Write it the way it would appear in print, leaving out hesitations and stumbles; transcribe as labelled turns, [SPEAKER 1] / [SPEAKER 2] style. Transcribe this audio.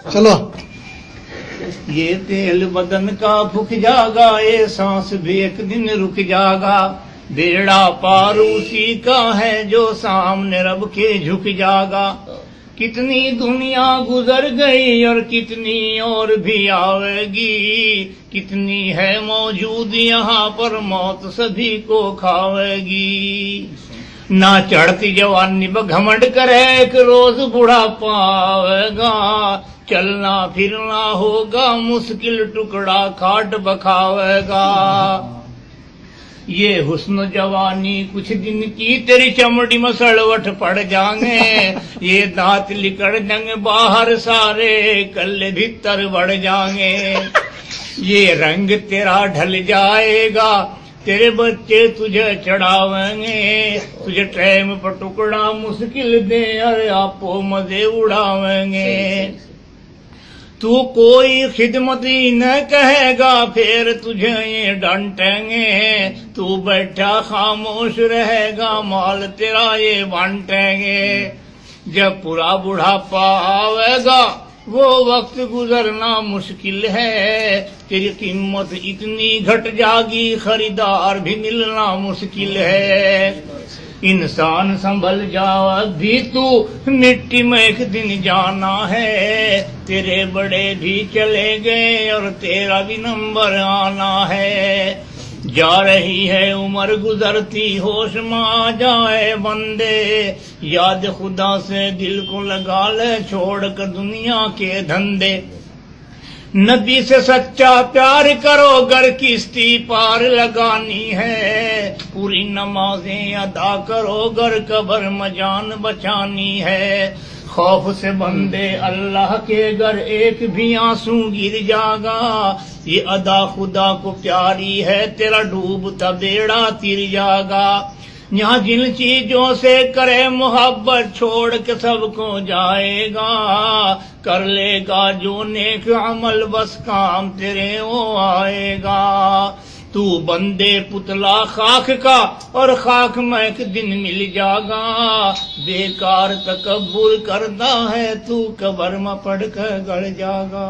[SPEAKER 1] چلو
[SPEAKER 2] یہ تیل بدن کا پھک جاگا، یہ سانس بھی ایک دن رک جاگا، بیڑا پار اسی کا ہے جو سامنے رب کے جھک جاگا۔ کتنی دنیا گزر گئی اور کتنی اور بھی آئے گی، کتنی ہے موجود یہاں پر موت سبھی کو کھاوے گی۔ نہ چڑھتی جوانی بگھمنڈ کرے ایک روز بڑھاپا آئے گا، چلنا پھرنا ہوگا مشکل ٹکڑا کھاٹ بکھاوے گا۔ یہ حسن جوانی کچھ دن کی تیری چمڑی میں سڑوٹ پڑ جائیں، یہ دانت لکڑ جنگ باہر سارے کلے بھیتر بڑھ جائیں، یہ رنگ تیرا ڈھل جائے گا، تیرے بچے تجھے چڑھاویں گے، تجھے ٹائم پر ٹکڑا مشکل دے ارے آپو مزے اڑاویں گے۔ تو کوئی خدمت ہی نہ کہے گا پھر تجھے یہ ڈانٹیں گے، تو بیٹھا خاموش رہے گا مال تیرا یہ بانٹیں گے۔ جب پورا بڑھاپا آئے گا وہ وقت گزرنا مشکل ہے، تیری قیمت اتنی گھٹ جاگی خریدار بھی ملنا مشکل ہے۔ انسان سنبھل جا بھی تو مٹی میں ایک دن جانا ہے، تیرے بڑے بھی چلے گئے اور تیرا بھی نمبر آنا ہے۔ جا رہی ہے عمر گزرتی ہوش میں آ جائے بندے، یاد خدا سے دل کو لگا لے چھوڑ کر دنیا کے دھندے۔ نبی سے سچا پیار کرو گر کشتی پار لگانی ہے، پوری نمازیں ادا کرو گر قبر میں جان بچانی ہے۔ خوف سے بندے اللہ کے گر ایک بھی آنسو گر جاگا، یہ ادا خدا کو پیاری ہے تیرا ڈوبتا بیڑا تر جاگا۔ یہاں جن چیزوں سے کرے محبت چھوڑ کے سب کو جائے گا، کر لے گا جو نیک عمل بس کام تیرے وہ آئے گا۔ تو بندے پتلا خاک کا اور خاک میں ایک دن مل جاگا، بیکار تکبر کرتا ہے تو قبر میں پڑ کر گڑ جاگا۔